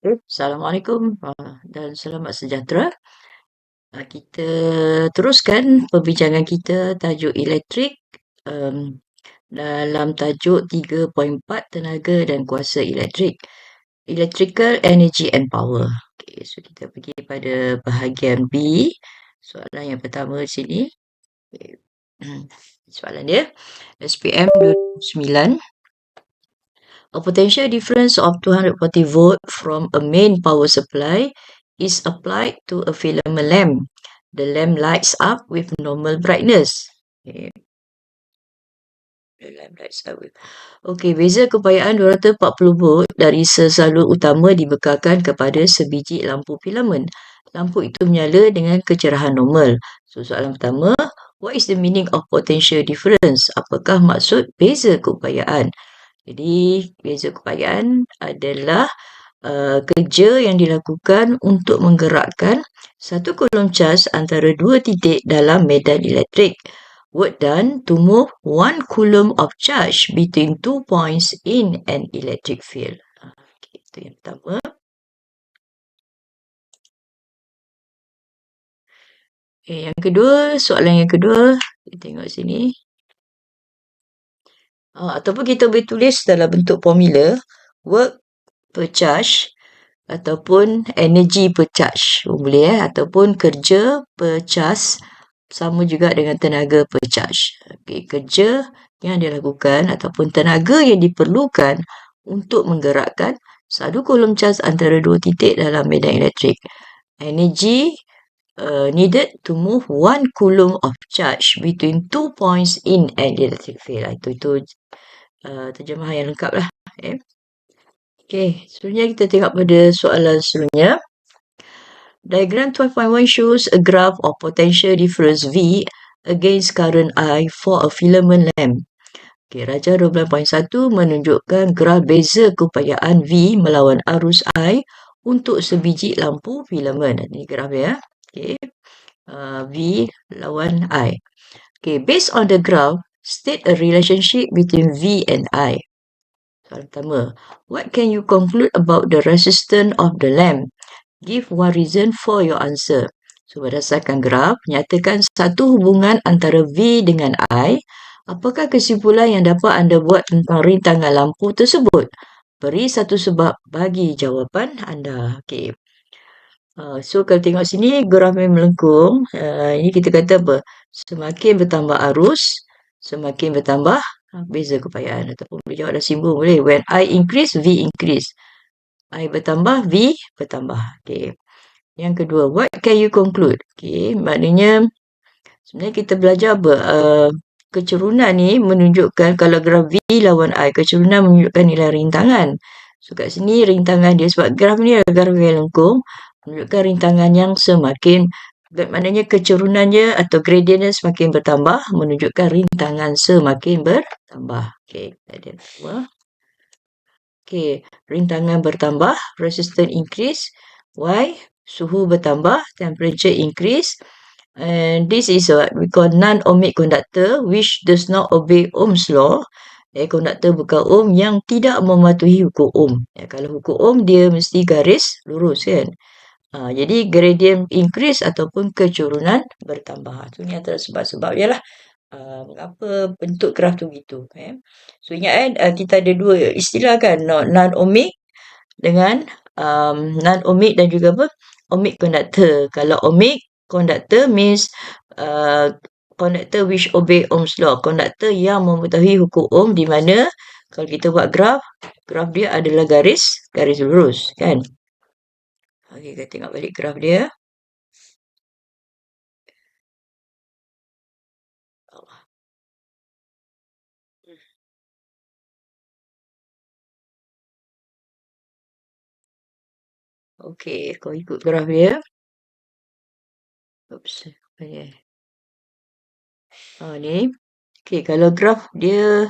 Assalamualaikum dan selamat sejahtera. Kita teruskan perbincangan kita tajuk elektrik dalam tajuk 3.4 tenaga dan kuasa elektrik. Electrical Energy and Power. Okay, so kita pergi pada bahagian B. Soalan yang pertama di sini. Okay. Soalan dia, SPM 2009. A potential difference of 240 volt from a main power supply is applied to a filament lamp. The lamp lights up with normal brightness. Okay. The lamp lights up with... Okay, beza keupayaan 240 volt dari sesalur utama dibekalkan kepada sebiji lampu filament. Lampu itu menyala dengan kecerahan normal. So, soalan pertama, what is the meaning of potential difference? Apakah maksud beza keupayaan? Jadi, beza keupayaan adalah kerja yang dilakukan untuk menggerakkan satu kolom cas antara dua titik dalam medan elektrik. Work done to move 1 coulomb of charge between 2 points in an electric field. Okay, itu yang pertama. Okay, yang kedua, soalan yang kedua, kita tengok sini. Ataupun kita boleh tulis dalam bentuk formula, work per charge ataupun energy per charge. Boleh ataupun kerja per charge sama juga dengan tenaga per charge. Okay, kerja yang dilakukan ataupun tenaga yang diperlukan untuk menggerakkan satu kolom cas antara dua titik dalam medan elektrik. Energy needed to move 1 coulomb of charge between 2 points in an electric field. Itu terjemahan yang lengkap lah. Okay, seterusnya kita tengok pada soalan seterusnya. Diagram 12.1 shows a graph of potential difference V against current I for a filament lamp. Okay, Rajah 12.1 menunjukkan graf beza keupayaan V melawan arus I untuk sebiji lampu filament. Ini graf dia. Okay. V lawan I. Okay, based on the graph, state a relationship between V and I. Soalan pertama, what can you conclude about the resistance of the lamp? Give one reason for your answer. So, berdasarkan graf, nyatakan satu hubungan antara V dengan I. Apakah kesimpulan yang dapat anda buat tentang rintangan lampu tersebut? Beri satu sebab bagi jawapan anda. Okay. So, kalau tengok sini, graf yang melengkung. Ini kita kata apa? Semakin bertambah arus, semakin bertambah beza keupayaan. Ataupun boleh jawab ada simbol boleh. When I increase, V increase. I bertambah, V bertambah. Okay. Yang kedua, what can you conclude? Okay, maknanya sebenarnya kita belajar apa? Kecerunan ni menunjukkan kalau graf V lawan I, kecerunan menunjukkan nilai rintangan. So kat sini rintangan dia, sebab graf ni adalah graf yang lengkung, menunjukkan rintangan yang semakin, maknanya kecurunannya atau gradiennya semakin bertambah, menunjukkan rintangan semakin bertambah. Okay, ada dua. Okay, rintangan bertambah, resistance increase. Why? Suhu bertambah, temperature increase. And this is what we call non-ohmic conductor which does not obey Ohm's law. Konduktor bukan Ohm yang tidak mematuhi hukum Ohm. Kalau hukum Ohm dia mesti garis lurus kan. Jadi gradient increase ataupun kecurunan bertambah. So ni antara sebab-sebab je lah. Mengapa bentuk graf tu begitu. So ingat kita ada dua istilah kan. Non-ohmic dengan non-ohmic dan juga apa? Ohmic conductor. Kalau ohmic conductor means conductor which obey Ohm's law. Conductor yang mematuhi hukum Ohm di mana kalau kita buat graf dia adalah garis lurus kan. Okey, kita tengok balik graf dia. Okey, kau ikut graf dia. Oops. Okay. Ni. Okey, kalau graf dia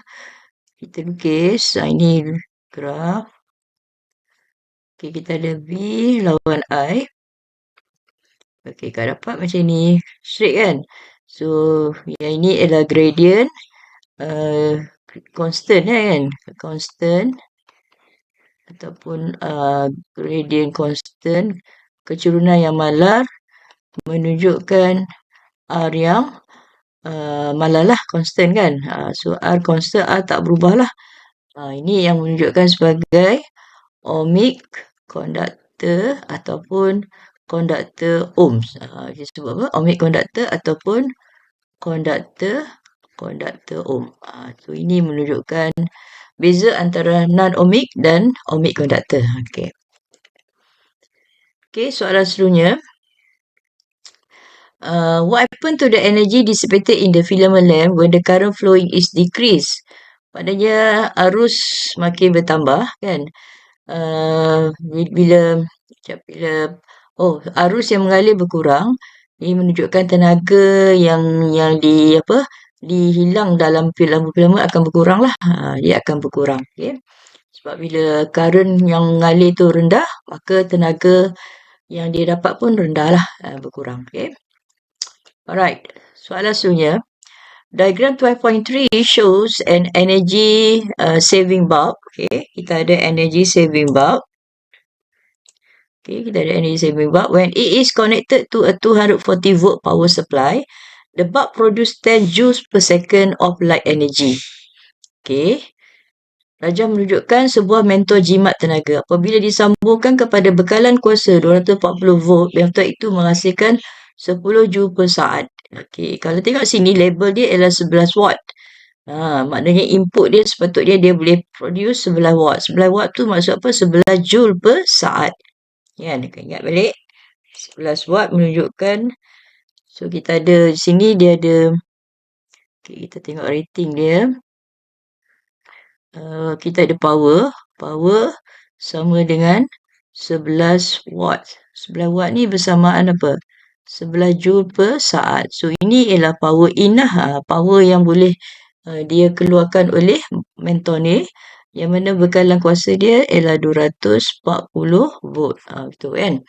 kita lukis. Ini graf. Okey, kita ada V lawan I. Okey, kau dapat macam ni. Straight kan? So, yang ini adalah gradient. Constant kan? Constant. ataupun gradient constant, kecerunan yang malar menunjukkan R yang malar lah, constant kan. So R constant, R tak berubah lah. Ini yang menunjukkan sebagai ohmic conductor ataupun conductor ohms. Dia sebut apa? Ohmic conductor ataupun conductor ohm. So ini menunjukkan beza antara non-ohmic dan ohmic conductor. Okey, soalan seterusnya. What happened to the energy dissipated in the filament lamp when the current flowing is decreased? Padanya arus makin bertambah kan. Bila arus yang mengalir berkurang, ini menunjukkan tenaga yang dihilang dalam filament akan berkurang lah. Dia akan berkurang. Okay. Sebab bila current yang mengalir tu rendah, maka tenaga yang dia dapat pun rendah lah, berkurang. Okay. Alright, soalan seterusnya. Diagram 12.3 shows an energy saving bulb. Okay, kita ada energy saving bulb. Okay, kita ada energy saving bulb. When it is connected to a 240 volt power supply, the bulb produce 10 joules per second of light energy. Okay. Rajah menunjukkan sebuah mentor jimat tenaga. Apabila disambungkan kepada bekalan kuasa 240 volt, mentor itu menghasilkan 10 joule per saat. Okey, kalau tengok sini label dia ialah 11 watt. Maknanya input dia sepatutnya dia boleh produce 11 watt. 11 watt tu maksud apa? 11 joule per saat. Ya, ingat balik. 11 watt menunjukkan, so kita ada di sini dia ada, okay, kita tengok rating dia. Kita ada power sama dengan 11 watt. 11 watt ni bersamaan apa? 11 joule per saat. So ini ialah power in lah. Power yang boleh dia keluarkan oleh mentor ni. Yang mana bekalan kuasa dia ialah 240 volt. Betul kan?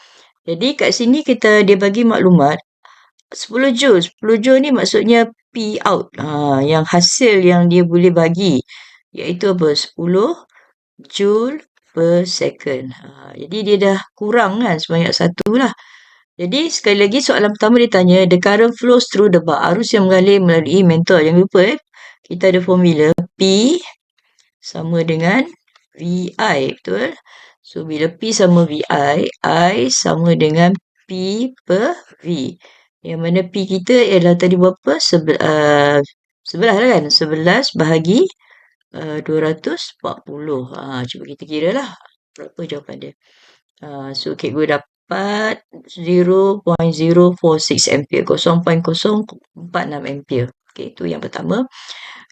Jadi kat sini dia bagi maklumat 10 joule. 10 joule ni maksudnya P out. Yang hasil yang dia boleh bagi. Iaitu apa? 10 joule per second. Jadi dia dah kurang kan sebanyak satu lah. Jadi sekali lagi soalan pertama dia tanya, the current flows through the bulb. Arus yang mengalir melalui mentor. Jangan lupa kita ada formula P sama dengan VI. Betul? So bila P sama VI, I sama dengan P per V. Yang mana P kita ialah tadi berapa? 11 lah kan? 11 bahagi 240. Cuba kita kira lah. Berapa jawapan dia? So, cikgu dapat 0.046 ampere. 0.046 ampere. Okay, itu yang pertama.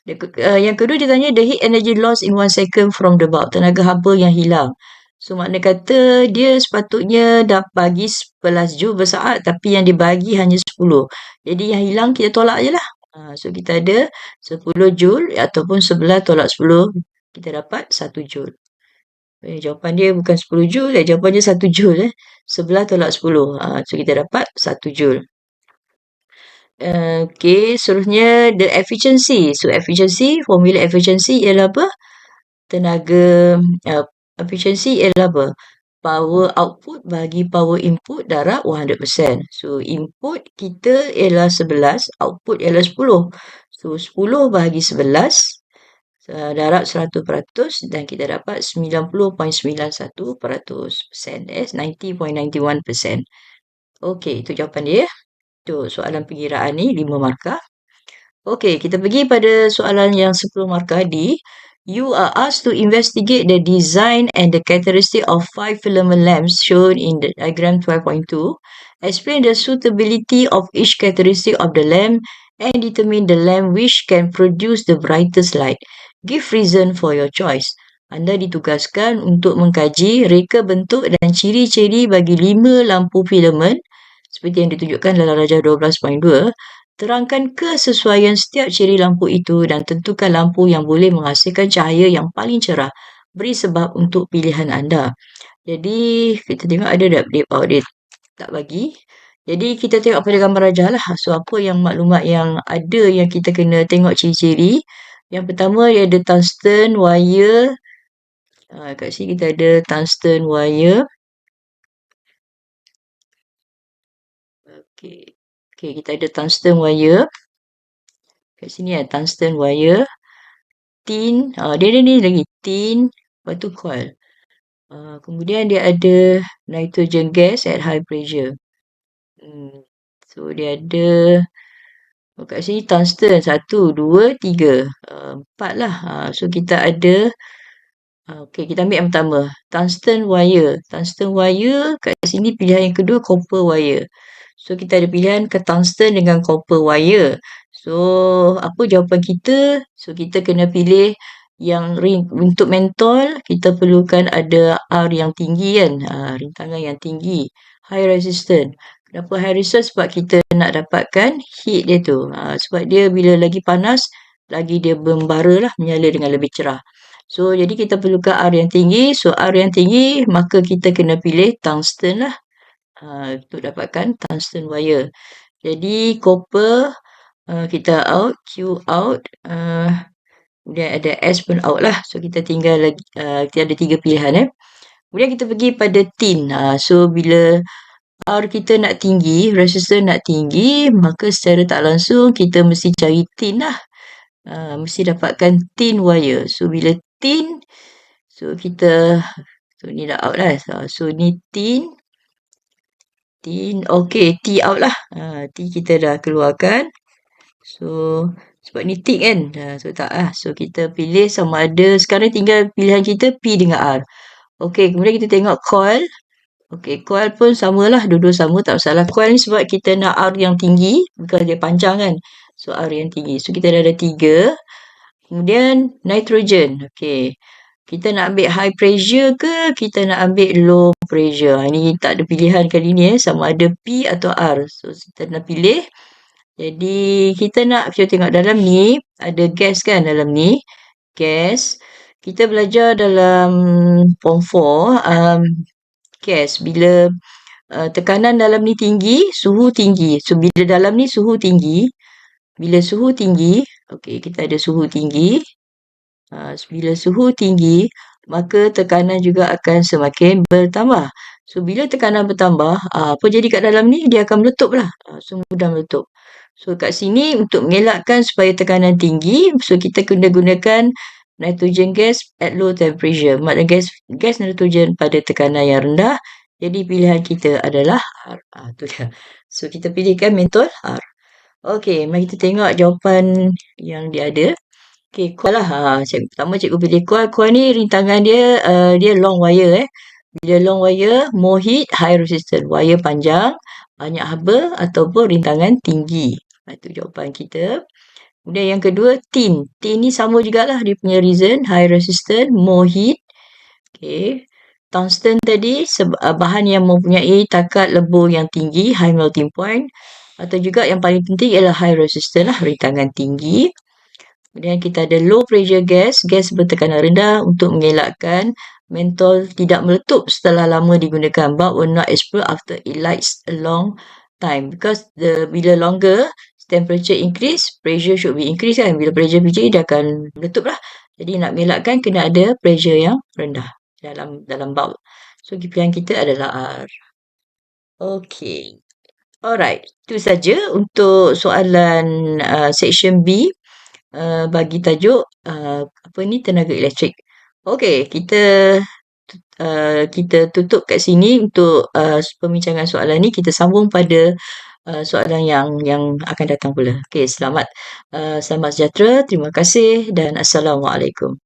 Yang kedua dia tanya, the heat energy lost in 1 second from the bulb. Tenaga haba yang hilang. So, makna kata dia sepatutnya dah bagi 11 joule per saat. Tapi yang dibagi hanya 10. Jadi yang hilang kita tolak je lah. So, kita ada 10 joule ataupun 11 tolak 10. Kita dapat 1 joule. Jawapan dia bukan 10 joule. Jawapan dia 1 joule. 11 tolak 10. So, kita dapat 1 joule. Okay, seterusnya the efficiency. So, formula efficiency ialah apa? Efficiency ialah apa? Power output bagi power input darab 100%. So, input kita ialah 11, output ialah 10. So, 10 bahagi 11 darab 100% dan kita dapat 90.91%. 90.91%. Okey, itu jawapan dia. Itu soalan pengiraan ni 5 markah. Okey, kita pergi pada soalan yang 10 markah di you are asked to investigate the design and the characteristic of 5 filament lamps shown in the diagram 12.2. Explain the suitability of each characteristic of the lamp and determine the lamp which can produce the brightest light. Give reason for your choice. Anda ditugaskan untuk mengkaji reka bentuk dan ciri-ciri bagi 5 lampu filament seperti yang ditunjukkan dalam Rajah 12.2. Terangkan kesesuaian setiap ciri lampu itu dan tentukan lampu yang boleh menghasilkan cahaya yang paling cerah. Beri sebab untuk pilihan anda. Jadi, kita tengok ada tak dia tak bagi. Jadi, kita tengok pada gambar rajah lah. So, apa yang maklumat yang ada yang kita kena tengok ciri-ciri. Yang pertama, dia ada tungsten wire Kat sini kita ada tungsten wire. Okey. Okey, kita ada tungsten wire. Kat sini ada tungsten wire. Tin. Dia ni lagi. Tin. Lepas tu coil. Kemudian dia ada nitrogen gas at high pressure. So, dia ada kat sini tungsten 1, 2, 3. 4 lah. So, kita ada okey, kita ambil yang pertama. Tungsten wire. Tungsten wire kat sini pilihan yang kedua copper wire. So, kita ada pilihan ke tungsten dengan copper wire. So, apa jawapan kita? So, kita kena pilih yang untuk mentol, kita perlukan ada R yang tinggi kan. Rintangan yang tinggi. High resistance. Kenapa high resistance? Sebab kita nak dapatkan heat dia tu. Sebab dia bila lagi panas, lagi dia membara lah, menyala dengan lebih cerah. So, jadi kita perlukan R yang tinggi. So, R yang tinggi, maka kita kena pilih tungsten lah. Untuk dapatkan tungsten wire. Jadi, copper, kita out, Q out. Kemudian ada S pun out lah. So, kita tinggal lagi, kita ada 3 pilihan. Kemudian kita pergi pada tin. So, bila R kita nak tinggi, resistance nak tinggi, maka secara tak langsung kita mesti cari tin lah. Mesti dapatkan tin wire. So, bila tin, so kita, so ni dah out lah. So, ni tin. Tin, okey, T out lah. T kita dah keluarkan. So, sebab ni tick kan. So, tak lah. So, kita pilih sama ada. Sekarang tinggal pilihan kita P dengan R. Okey, kemudian kita tengok coil. Okey, coil pun samalah. Dua-dua sama, tak masalah. Coil ni sebab kita nak R yang tinggi. Because dia panjang kan. So, R yang tinggi. So, kita dah ada 3. Kemudian, nitrogen. Okey. Kita nak ambil high pressure ke kita nak ambil low pressure? Ini tak ada pilihan kali ni sama ada P atau R. So, kita nak pilih. Jadi, kita tengok dalam ni, ada gas kan dalam ni. Gas. Kita belajar dalam Form 4, gas. Bila tekanan dalam ni tinggi, suhu tinggi. So, bila dalam ni suhu tinggi, bila suhu tinggi, okey, kita ada suhu tinggi. Bila suhu tinggi, maka tekanan juga akan semakin bertambah. So, bila tekanan bertambah, apa jadi kat dalam ni? Dia akan meletup lah. So, mudah meletup. So, kat sini untuk mengelakkan supaya tekanan tinggi, so kita kena gunakan nitrogen gas at low temperature. Maknanya gas nitrogen pada tekanan yang rendah. Jadi, pilihan kita adalah R. Tu dia. So, kita pilihkan mentol R. Okey, mari kita tengok jawapan yang dia ada. Okey, coil lah. Pertama cikgu pilih coil. Coil ni rintangan dia, dia long wire. Bila long wire, more heat, high resistance. Wire panjang, banyak haba ataupun rintangan tinggi. Itu jawapan kita. Kemudian yang kedua, tin. Tin ni sama jugalah dia punya reason. High resistance, more heat. Okey. Tungsten tadi, bahan yang mempunyai takat lebur yang tinggi, high melting point. Atau juga yang paling penting ialah high resistance lah, rintangan tinggi. Kemudian kita ada low pressure gas, gas bertekanan rendah untuk mengelakkan mentol tidak meletup setelah lama digunakan. Bulb will not explode after it lights a long time. Because bila longer, temperature increase, pressure should be increase kan. Bila pressure tinggi, dia akan meletup lah. Jadi nak mengelakkan, kena ada pressure yang rendah dalam bulb. So, pilihan kita adalah R. Okay. Alright. Itu saja untuk soalan section B. Bagi tajuk tenaga elektrik. Okey, kita tutup kat sini untuk pembincangan soalan ni. Kita sambung pada soalan yang akan datang pula. Okey, selamat sejahtera. Terima kasih dan Assalamualaikum.